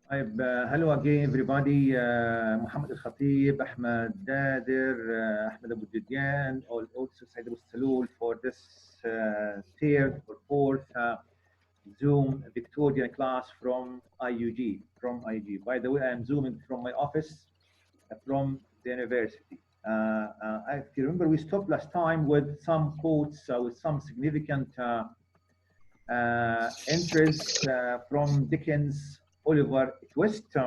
Hello again, everybody. Mohammed Al Khatib, Ahmed Dadir, Ahmed Abu Didian, also Said Abu Salul for this third or fourth Zoom Victorian class from IUG. By the way, I am zooming from my office from the university. If you remember, we stopped last time with some quotes with some significant entries from Dickens, Oliver Twist.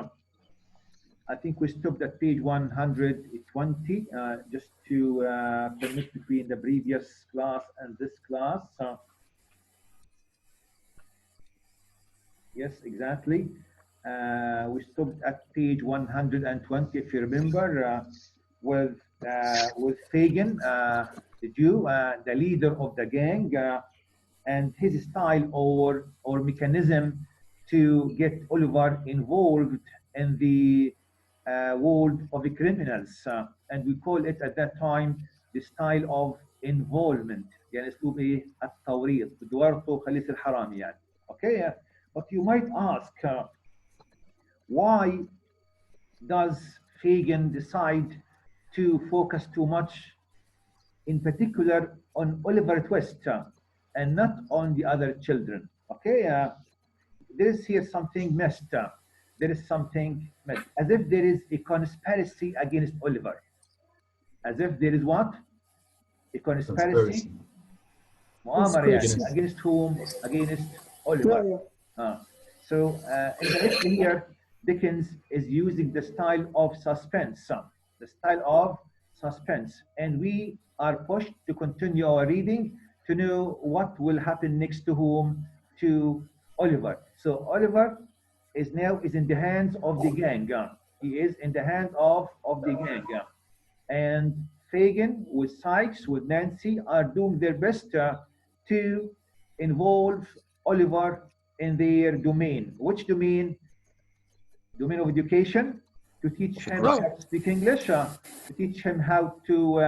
I think we stopped at page 120, just to connect between the previous class and this class. Yes, exactly. We stopped at page 120, if you remember, with Fagin, the Jew, the leader of the gang, and his style or mechanism to get Oliver involved in the world of the criminals, and we call it at that time the style of involvement. يعني اسلوب ايه التوريط بدورته خليس الحرام يعني. Okay, but you might ask, why does Fagin decide to focus too much in particular on Oliver Twist and not on the other children? Okay, there is here something messed up. There is something messed, as if there is a conspiracy against Oliver. As if there is what? A conspiracy. Against whom? Against Oliver. So in the history here, Dickens is using the style of suspense, and we are pushed to continue our reading to know what will happen next to whom, to Oliver. So Oliver is now in the hands of the gang. He is in the hands of the gang, and Fagin with Sykes, with Nancy, are doing their best to involve Oliver in their domain. Which domain? Domain of education, to teach him how to speak English, to teach him how to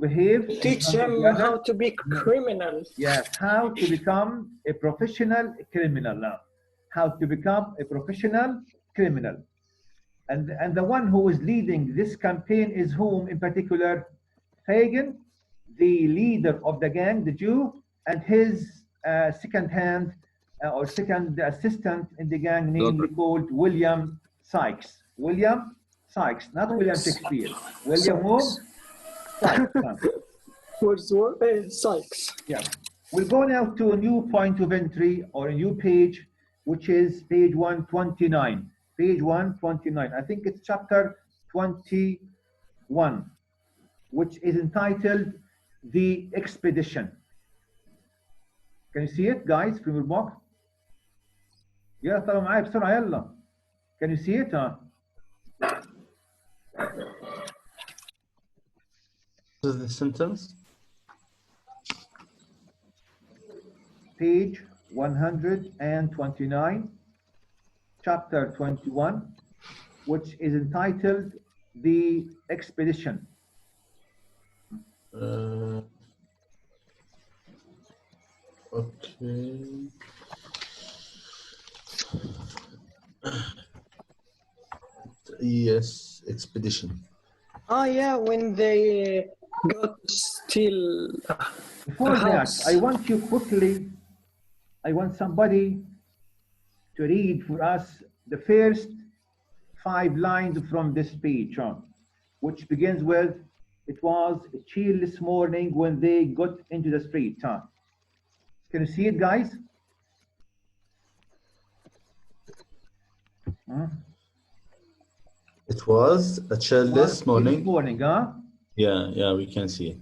behave. Teach him how to be criminal. Yes, how to become a professional criminal now. How to become a professional criminal. And the one who is leading this campaign is whom in particular? Fagin, the leader of the gang, the Jew, and his second assistant in the gang, namely called William Sykes. William Sykes, not William Shakespeare. William who? Sykes. Sykes. Yeah. We'll go now to a new point of entry or a new page, which is page 129. Page 129. I think it's chapter 21, which is entitled The Expedition. Can you see it, guys, from your book? يلا طلعوا معايا بسرعة يلا. Can you see it? The sentence? Page 129, chapter 21, which is entitled The Expedition. Okay. Yes, expedition. Oh yeah, when they got to steal. Before that, I want you quickly, I want somebody to read for us the first 5 lines from this page, which begins with, "It was a cheerless morning when they got into the street." Can you see it, guys? It was a cheerless morning. Yeah, we can see it.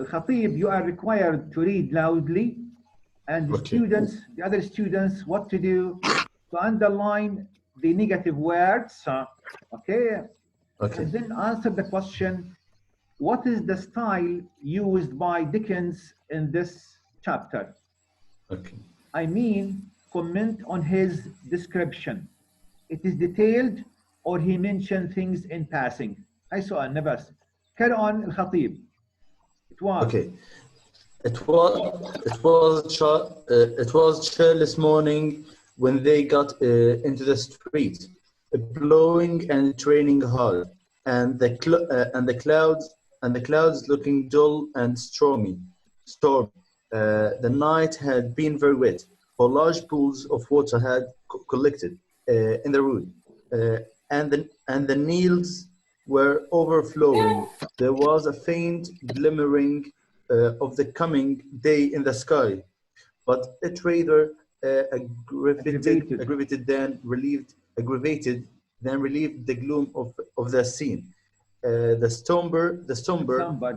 Al-Khatib, you are required to read loudly, and the students, the other students, what to do? To underline the negative words, okay? And then answer the question, what is the style used by Dickens in this chapter? Okay. I mean, comment on his description. It is detailed, or he mentioned things in passing. I saw a nabas. Carry on, Al-Khatib. It was. Okay. It was cheerless morning when they got into the street, blowing and it raining hard, and the clouds looking dull and stormy. Storm. The night had been very wet, for large pools of water had collected in the road, uh, and the Niles were overflowing. There was a faint glimmering of the coming day in the sky, but it rather aggravated than relieved the gloom of the scene. The somber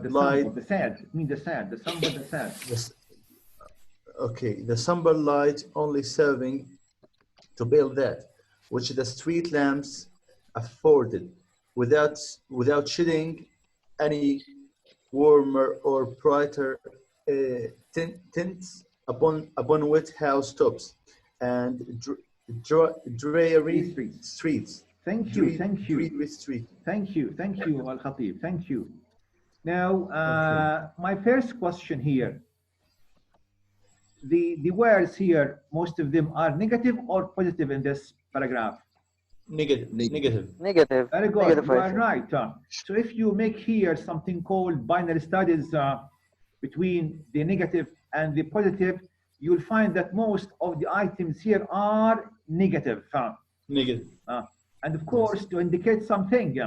light. The sad. It means the sad. The somber, the sad. The somber light only serving to build that which the street lamps afforded, without shedding any warmer or brighter tints upon wet house tops and dreary streets. Thank you, Al Khatib. Thank you. Now, my first question here. The words here, most of them are negative or positive in this paragraph? Negative. Very good. You are right. So if you make here something called binary studies between the negative and the positive, you'll find that most of the items here are negative. Negative. And of course, to indicate something,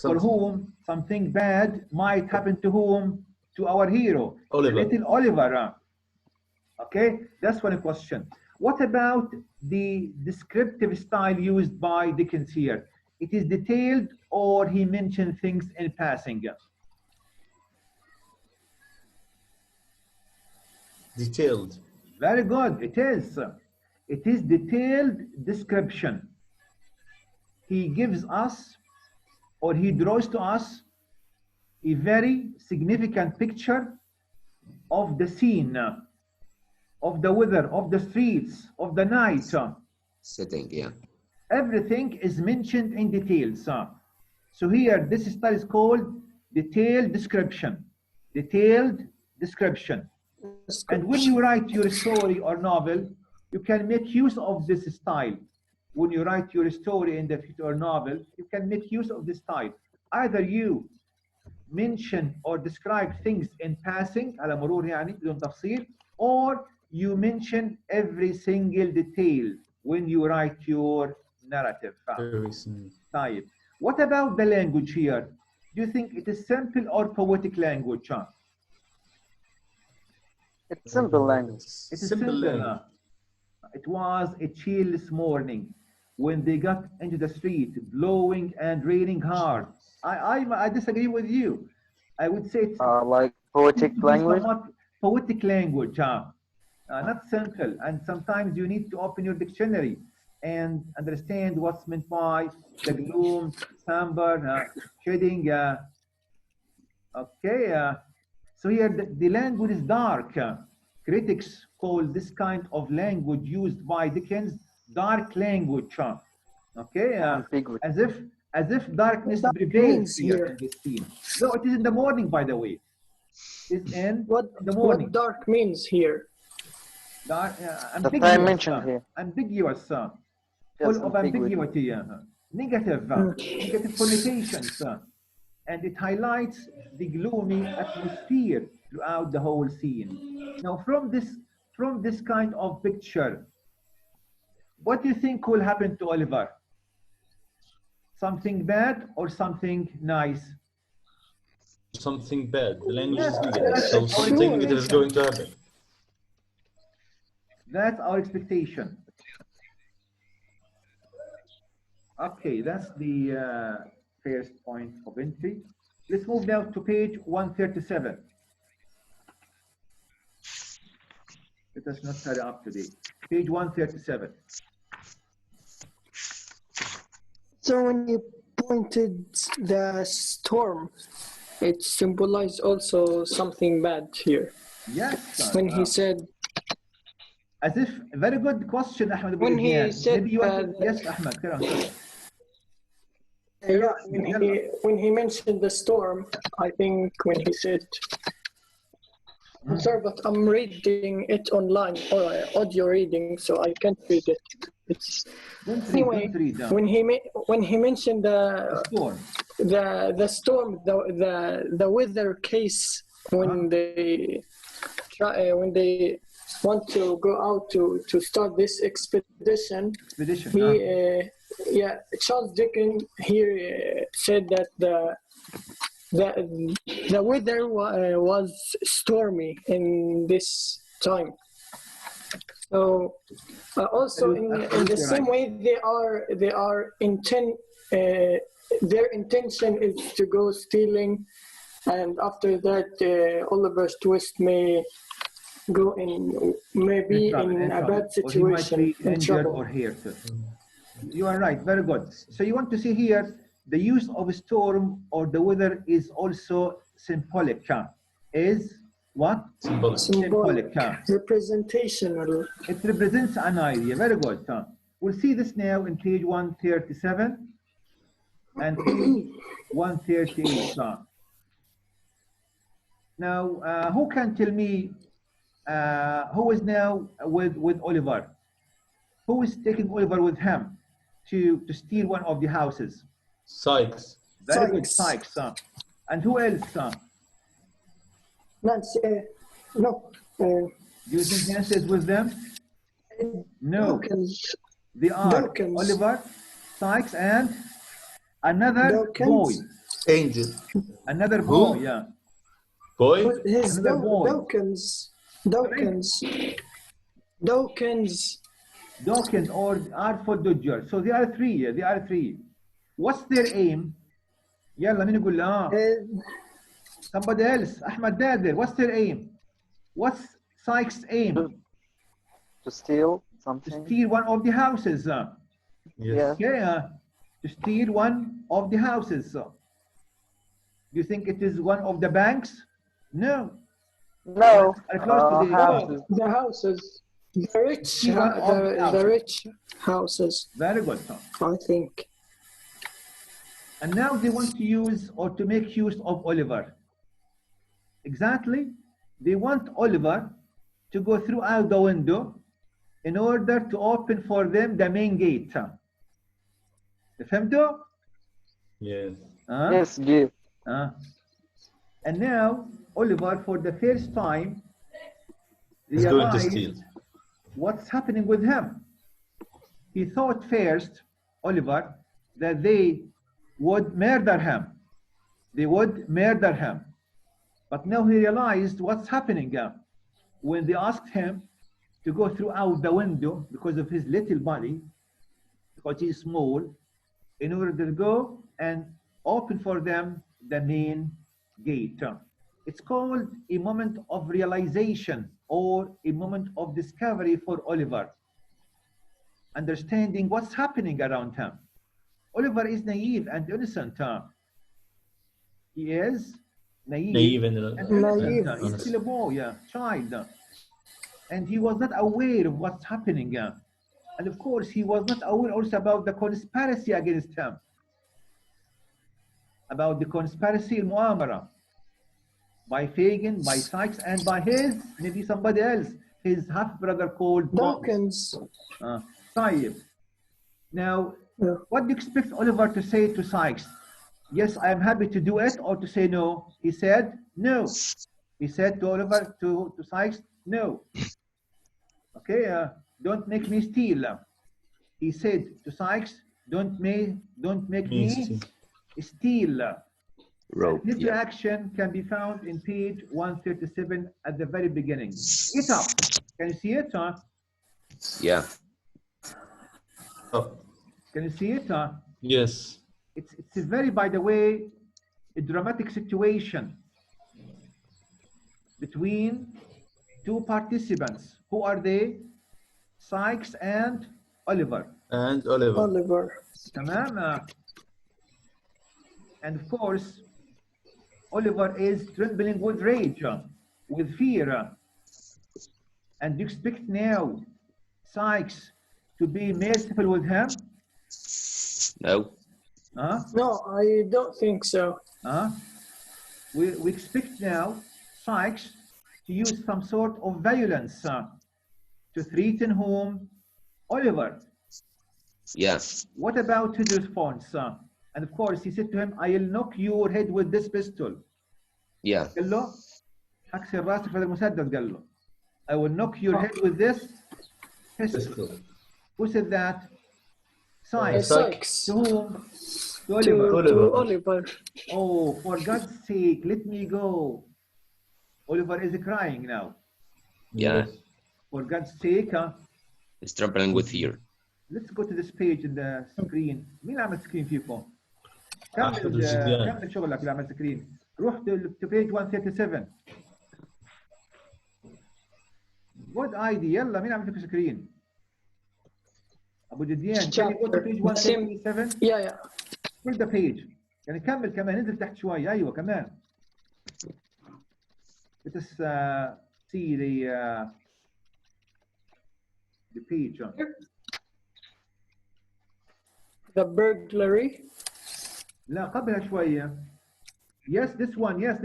for whom something bad might happen to whom? To our hero, Oliver. Little Oliver. Okay, that's one question. What about the descriptive style used by Dickens here? It is detailed or he mentioned things in passing? Detailed. Very good. It is. It is detailed description. He gives us, or he draws to us, a very significant picture of the scene, of the weather, of the streets, of the night. Setting, yeah. Everything is mentioned in details. So here, this style is called detailed description. Detailed description. And when you write your story or novel, you can make use of this style. When you write your story in the future or novel, you can make use of this style. Either you mention or describe things in passing, على مرور يعني بدون تفصيل, or you mention every single detail when you write your narrative. طيب. What about the language here? Do you think it is simple or poetic language? It's simple language. It is simple. It was a chilly morning when they got into the street, blowing and raining hard. I disagree with you. I would say it's like poetic language. Poetic language, not simple. And sometimes you need to open your dictionary and understand what's meant by the gloom, somber, shedding. So here the language is dark. Critics call this kind of language used by Dickens dark language. As if darkness prevails here in this scene. No, it is in the morning, by the way. It's in the morning. What dark means here? Dark, The time mentioned here. Ambiguous. Full of ambiguity. Negative connotations. And it highlights the gloomy atmosphere throughout the whole scene. Now, from this kind of picture, what do you think will happen to Oliver? Something bad or something nice? Something bad. The language is negative, so something negative is going to happen. That's our expectation. Okay, that's the first point of entry. Let's move now to page 137. Let us not hurry up today. Page 137. So when you pointed the storm, it symbolized also something bad here. Yes. When he said, as if, very good question, Ahmed. When he said, yes, Ahmed. when he mentioned the storm, I think when he said I'm sorry, but I'm reading it online or audio reading, so I can't read it. It's anyway. Don't read. When he mentioned Storm. the storm, the weather case when they try when they want to go out to start this expedition. Charles Dickens here said that the weather was stormy in this time. So also in the same way they are intent. Their intention is to go stealing, and after that, Oliver's twist may go in maybe in a bad situation, or he might be injured or hurt. You are right. Very good. So you want to see here the use of a storm or the weather is also symbolic. Is what? Symbolic. Representational. It represents an idea. Very good. We'll see this now in page 137 and page 138. Now, who can tell me who is now with Oliver? Who is taking Oliver with him to steal one of the houses? Sykes. Very good, Sykes. And who else? Nancy, no. Do you think Nancy is with them? No. Dawkins. They are Dawkins. Oliver, Sykes, and another Dawkins. boy. Angel. Another Who? boy, yeah. Boy? His Another boy. Dawkins. Dawkins or Artful Dodger. So they are three. They are three. What's their aim? يلا مين يقول somebody else. Ahmad Dadir. What's their aim? What's Sykes' aim? To steal To something. steal one of the houses. Yeah. Yeah. To steal one of the houses. Do you think it is one of the banks? No. No. Are close to the houses. The houses. The rich, the rich houses, Very good. I think. And now they want to use or to make use of Oliver. Exactly. They want Oliver to go through out the window in order to open for them the main gate. فهمتوا? Yes. Yes, G. And now Oliver, for the first time, He's going to realized steal. what's happening with him. He thought first, Oliver, that they would murder him. They would murder him. But now he realized what's happening when they asked him to go through out the window because of his little body, because he's small, in order to go and open for them the main gate. It's called a moment of realization or a moment of discovery for Oliver. Understanding what's happening around him. Oliver is naive and innocent. He is Naive and innocent. He's still a boy, child. And he was not aware of what's happening. And of course, he was not aware also about the conspiracy against him. About the conspiracy al-Mu'amara. By Fagin, by Sykes, and by his, maybe somebody else, his half-brother called Dawkins. Tayyib. Now, what do you expect Oliver to say to Sykes? Yes, I am happy to do it, or to say no? He said no. He said to Oliver, to Sykes, no. Okay, don't make me steal. He said to Sykes, don't make me steal. Rope. This reaction can be found in page 137 at the very beginning. Get up. Can you see it? Yeah. Oh. Can you see it? Yes. It's a very, by the way, a dramatic situation between two participants. Who are they? Sykes and Oliver. And Oliver. تمام. And of course, Oliver is trembling with rage, with fear. And you expect now Sykes to be merciful with him? No. No, I don't think so. We expect now Sykes to use some sort of violence to threaten whom? Oliver. Yeah. What about his response? And of course, he said to him, I'll knock your head with this pistol. Yeah. قال له هكسر راسك في هذا المسدس. قال له I will knock your head with this pistol. Who said that? Sykes. To whom? To To Oliver. Oliver. Oh, for God's sake, let me go. Oliver is crying now. Yeah. For God's sake, It's trembling with fear. let's go to this page in the screen. مين عمل سكرين فيكم؟ كمل شغلك اللي عمل سكرين. روح to page 137. Good idea. يلا مين عمل فيكم سكرين؟ أبو جديان. Can you go to page 137? Yeah. Pull the page. يعني كمل كمان انزل تحت شوية. أيوة كمان. Let us see the page. The burglary. لا قبلها شوية. Yes, this one. Yes.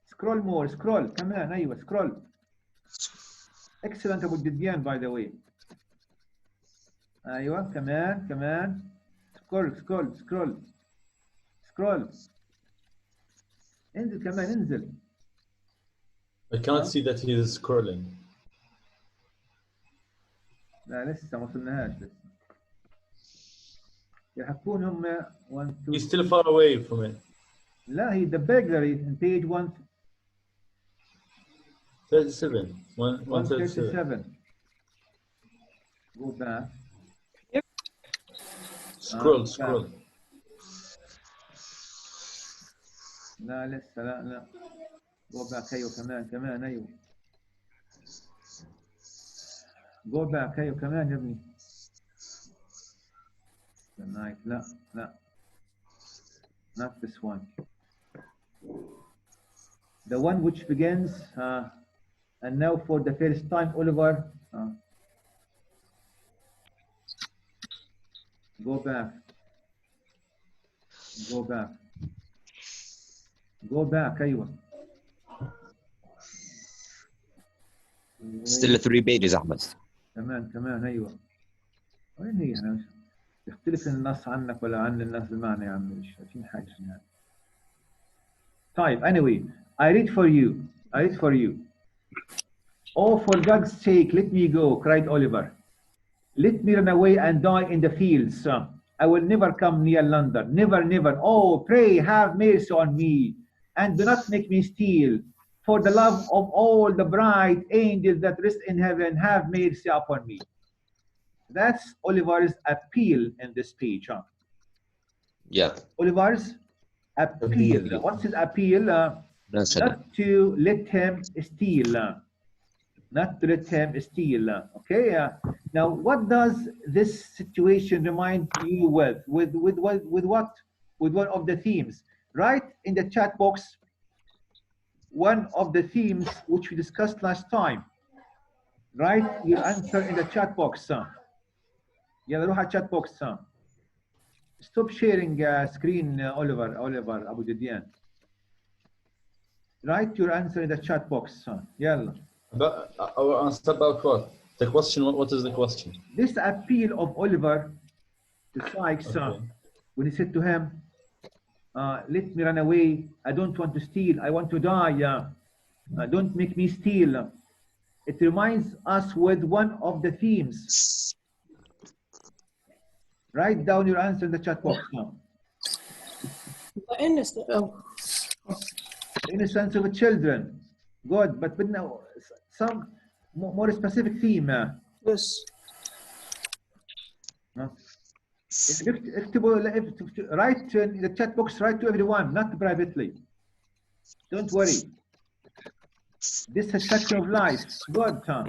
Scroll more. Scroll. كمان. أيوة. Scroll. Excellent أبو جديان by the way. أيوة. كمان. Scroll. انزل كمان انزل. I can't see that he is scrolling. لا لسه ما وصلناهاش لسه. يحكون هم 1 2. He's still far away from it. لا هي the burglary in page 137. 137. Go back. Scroll. لا لسه لا. Go back. أيوة كمان أيوة. Go back. أيوة كمان يا ابني. لا. Not this one. The one which begins and now for the first time Oliver. Go back. أيوة. Still 3 pages أحمد. كمان أيوة. وين هي أنا يختلف النص عنك ولا عن النص المعنى يا عمي مش شايفين حاجة يعني. طيب anyway I read for you. Oh for God's sake let me go, cried Oliver. Let me run away and die in the fields. I will never come near London. Never. Oh, pray have mercy on me and do not make me steal. For the love of all the bright angels that rest in heaven, have mercy upon me. That's Oliver's appeal in this page. Yeah. Oliver's appeal. What's his appeal? Not to let him steal. Okay. Now, what does this situation remind you with? With what? With one of the themes. Write in the chat box one of the themes which we discussed last time. Write your answer in the chat box. يلا روح على chat box. Stop sharing screen, Oliver أبو جديان. Write your answer in the chat box. يلا. But our answer about what? The question. What is the question? This appeal of Oliver to Sykes when he said to him, "Let me run away. I don't want to steal. I want to die. Don't make me steal." It reminds us with one of the themes. Write down your answer in the chat box now. The innocence of children. Good, but now some more specific theme. Yes. Write in the chat box. Write to everyone, not privately. Don't worry. This is a section of life. Good, Tom.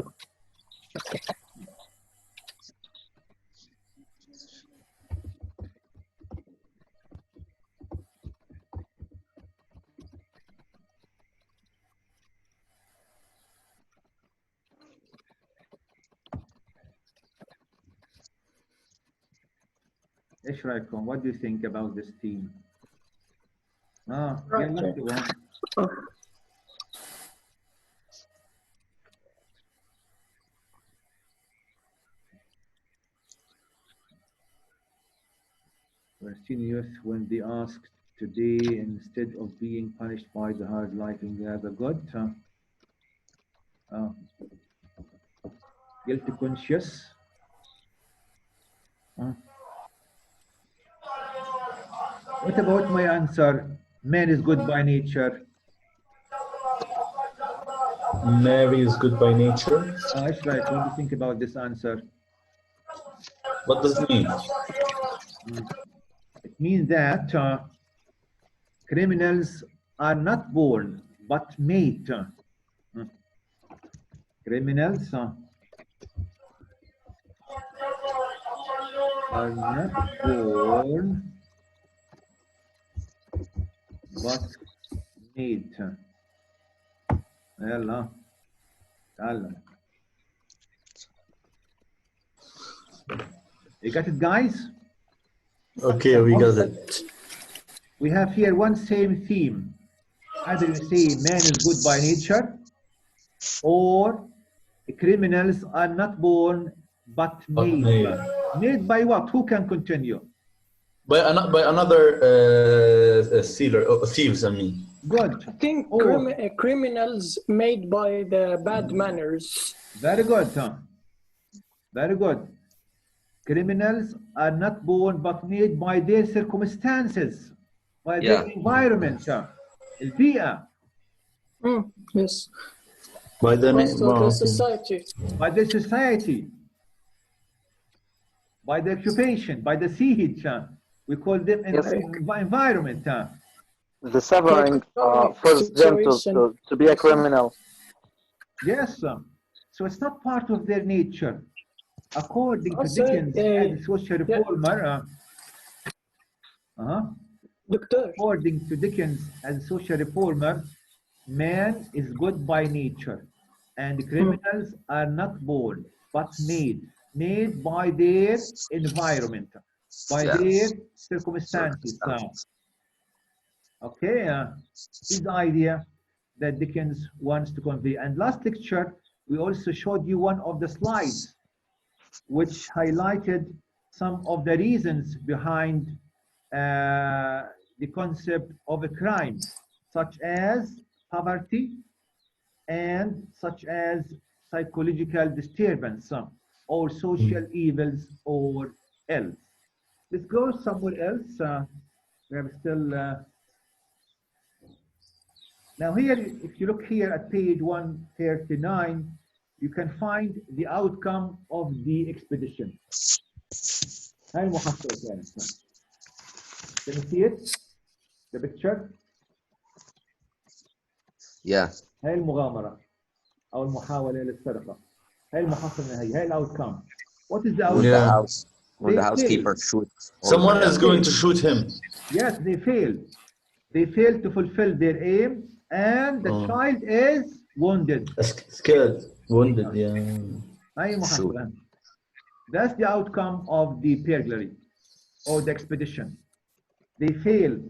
ايش رايكم? What do you think about this theme? Right. يلا اكتبوا. Palestinian youth, when they asked today, instead of being punished by the hard life in the God, guilty conscious. What about my answer? Man is good by nature. Mary is good by nature. It's right. What do you think about this answer? What does it mean? It means that criminals are not born but made. Criminals are not born but made. يلا تعال. You got it, guys? Okay, we got it. We have here one same theme. Either you say man is good by nature, or criminals are not born but made. Made by what? Who can continue? By another stealer, thieves, I mean. Good. I think criminals made by the bad manners. Very good, Tom. Very good. Criminals are not born but made by their circumstances, by their environment, البيئة. Yes. By the society. By the society. By the occupation, by the siege. We call them environment. The suffering forced them to be a criminal. Yes. So it's not part of their nature. According to Dickens as a social reformer, according to Dickens as a social reformer, man is good by nature, and criminals are not born but made by their environment, by their circumstances. Okay, this is the idea that Dickens wants to convey. And last lecture, we also showed you one of the slides which highlighted some of the reasons behind the concept of a crime, such as poverty and such as psychological disturbance or social evils or else. Let's go somewhere else. We have still... Now here, if you look here at page 139, you can find the outcome of the expedition. هاي المحصلة كانت. Can you see it? The picture? Yeah. هاي المغامرة أو المحاولة للسرقة. هاي المحصلة النهائية. هاي الأوتكم. What is the outcome? The house. When the housekeeper shoots. Someone is going to shoot him. Yes, they failed. They failed to fulfill their aim, and the child is wounded. Scared. Wounded, yeah. That's the outcome of the burglary or the expedition. They failed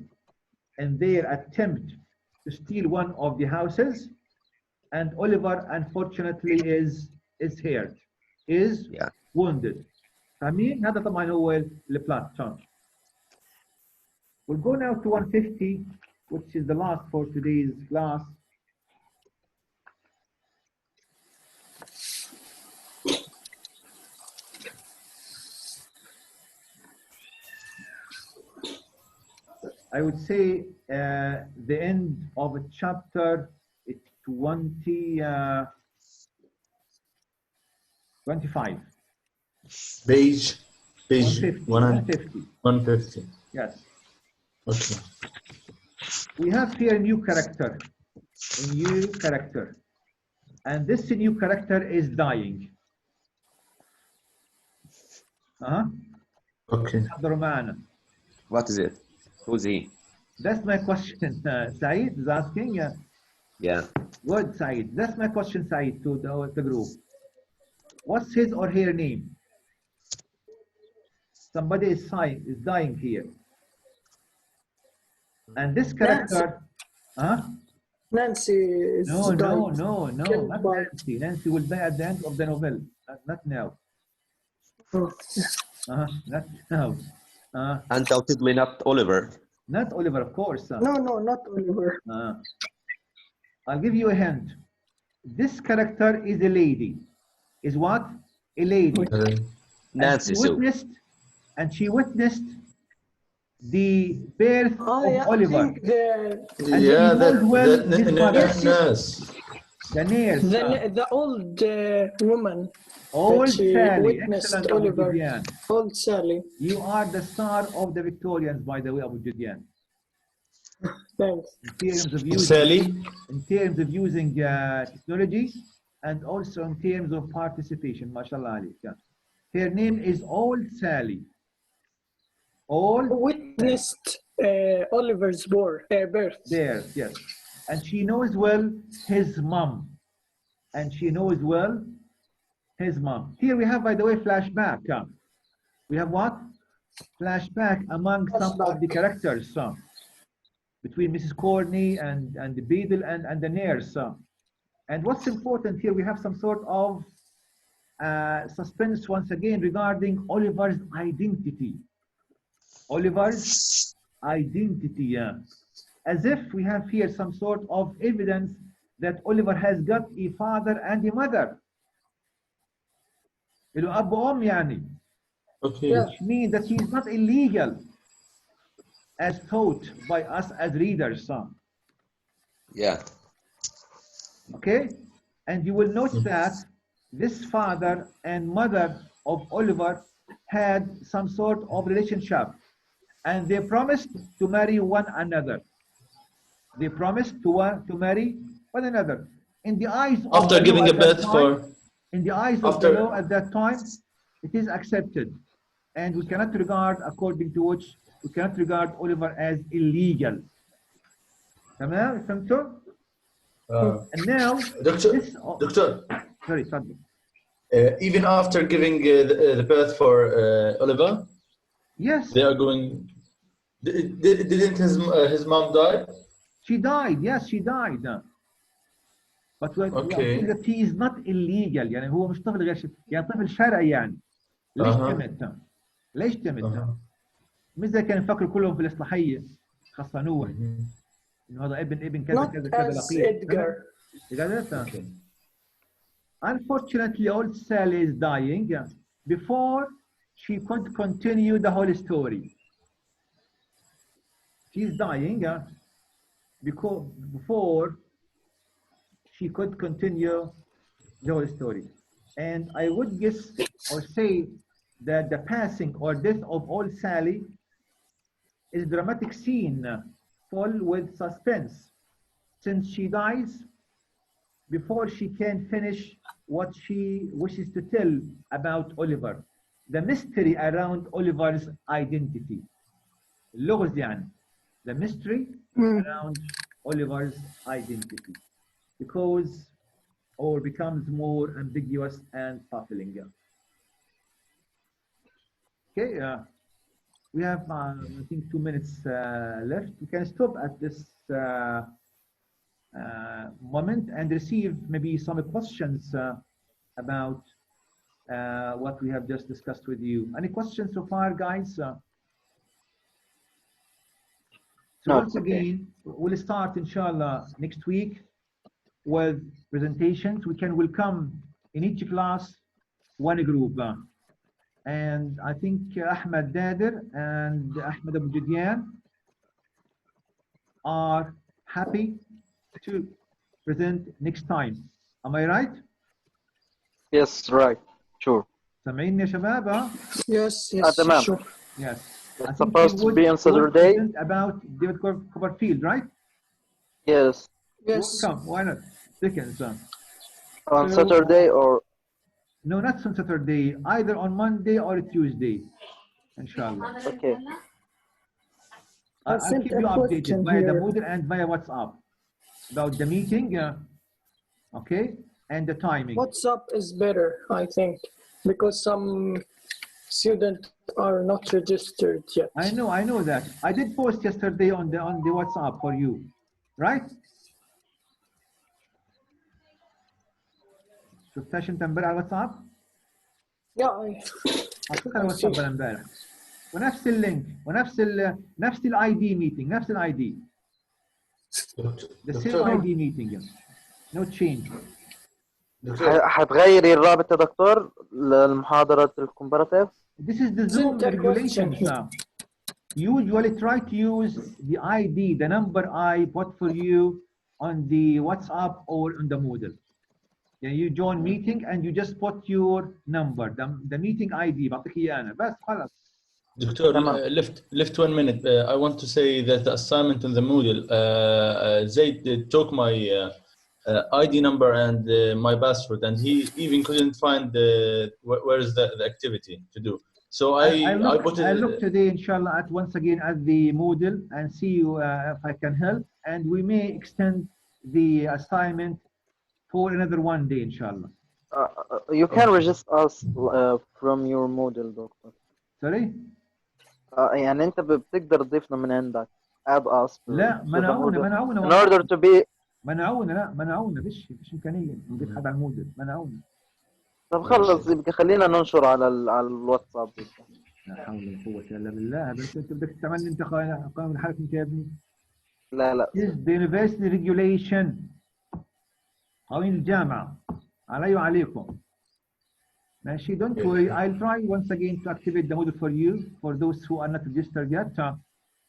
in their attempt to steal one of the houses, and Oliver unfortunately is hurt, is wounded. فاهمين؟ هذا طبعا هو البلات. We'll go now to 150, which is the last for today's class. I would say the end of a chapter 25. Page 150. 150. Yes. Okay. We have here a new character, and this new character is dying. Okay. What is it? Who's he? That's my question. Saeed is asking. Yeah. Good, Saeed. That's my question, Saeed, to the group. What's his or her name? Somebody is dying here. And this Nancy. character, huh? Nancy is No, died. not by- Nancy. Nancy will die at the end of the novel, not now. Oh. Not now. Undoubtedly not Oliver. Not Oliver, of course. No, not Oliver. I'll give you a hint. This character is a lady. Is what? A lady. Nancy Sue. And she witnessed the birth of Oliver. I think the nurse. The old woman. Old Sally. Witnessed Excellent, Oliver. Abu Judian. Old Sally. You are the star of the Victorians, by the way, Abu Judian. Thanks. In terms of using technology, and also in terms of participation, mashallah. Her name is Old Sally. Witnessed Oliver's birth. There, yes. And she knows well his mom. Here we have, by the way, flashback. We have what? Flashback among some of the characters. Between Mrs. Corney and the Beadle and the nurse. And what's important here, we have some sort of suspense once again regarding Oliver's identity. As if we have here some sort of evidence that Oliver has got a father and a mother. Okay. Which means that he is not illegal as thought by us as readers. Yeah. Okay? And you will note that this father and mother of Oliver had some sort of relationship. And they promised to marry one another. In the eyes of after giving a birth in the eyes of the law at that time, it is accepted. And we cannot regard, according to which, we cannot regard Oliver as illegal. تمام؟ فهمتوا؟ And now, Doctor, sorry, sorry. Even after giving the birth for Oliver, yes, they are going. Didn't his mom die? She died. Yes, she died. But we are saying that he is not illegal. يعني هو مش طفل غير يعني طفل شرعي يعني. ليش تمت؟ مش زي كانوا يفكروا كلهم في الإصلاحية خاصة نوح إنه هذا ابن كذا كذا كذا لقيط. Unfortunately, old Sally is dying before she could continue the whole story. She's dying because before she could continue the whole story. And I would guess or say that the passing or death of old Sally is a dramatic scene full with suspense, since she dies before she can finish what she wishes to tell about Oliver. The mystery around Oliver's identity. اللغز يعني. The mystery around Oliver's identity. Because or becomes more ambiguous and baffling. Okay, we have I think 2 minutes left. We can stop at this moment and receive maybe some questions about what we have just discussed with you. Any questions so far, guys? So once again, we'll start inshallah next week with presentations. We can welcome in each class one group. And I think Ahmed Dader and Ahmed Abu Judian are happy to present next time. Am I right? Yes, right. Sure. سامعين يا شباب؟ Yes, sure. Yes. It's supposed to be on Saturday. About David Copperfield, right? Yes. Come, why not? Dickens. On Saturday or? No, not on Saturday. Either on Monday or Tuesday. Inshallah. Okay. I'll keep you updated via the Moodle and via WhatsApp about the meeting. Okay, and the timing. WhatsApp is better, I think, because students are not registered yet. I know that. I did post yesterday on the WhatsApp for you, right? شفتهاش انت امبارح على الواتساب؟ Yeah, حطيتها على الواتساب امبارح ونفس اللينك نفس الاي دي ميتنج نفس الاي دي. The same ID meeting. No change. هتغيري الرابط يا دكتور للمحاضرة الكومباراتيف؟ This is the Zoom regulations now. Usually try to use the ID, the number I put for you on the WhatsApp or on the Moodle. Yeah, you join meeting and you just put your number, the meeting ID. بعطيك إياه أنا بس خلاص. Doctor, left 1 minute. I want to say that the assignment on the Moodle, they took my ID number and my password, and he even couldn't find where is the activity to do. So I look today, inshallah, once again at the Moodle and see if I can help, and we may extend the assignment for another 1 day, inshallah. You can register us from your Moodle, doctor. Sorry? يعني أنت بتقدر تضيفنا من عندك. Add us. لا منعونا. In order to be. منعونا فيش إمكانية نضيف حد على الموديل منعونا. طب خلص يبقى خلينا ننشر على الواتساب. لا حول ولا قوة إلا بالله. بس أنت بدك تعمل أنت قانون الحركة أنت يا ابني. لا. Is the university regulation قوانين الجامعة علي وعليكم. ماشي. Don't worry. I'll try once again to activate the module for you for those who are not registered yet,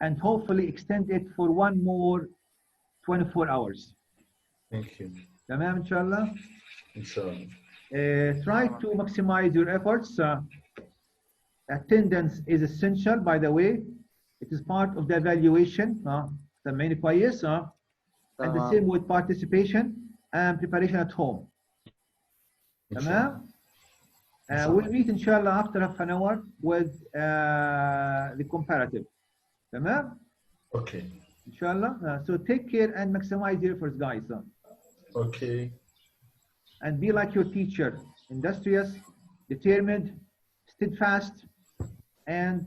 and hopefully extend it for 1 more 24 hours. Thank you. تمام إن شاء الله. Inshallah. Try to maximize your efforts. Attendance is essential, by the way. It is part of the evaluation. سمعيني كويس. And the same with participation and preparation at home. تمام. We'll meet inshallah after half an hour with the comparative. تمام. Okay. Inshallah. So take care and maximize your efforts, guys. Okay. And be like your teacher, industrious, determined, steadfast, and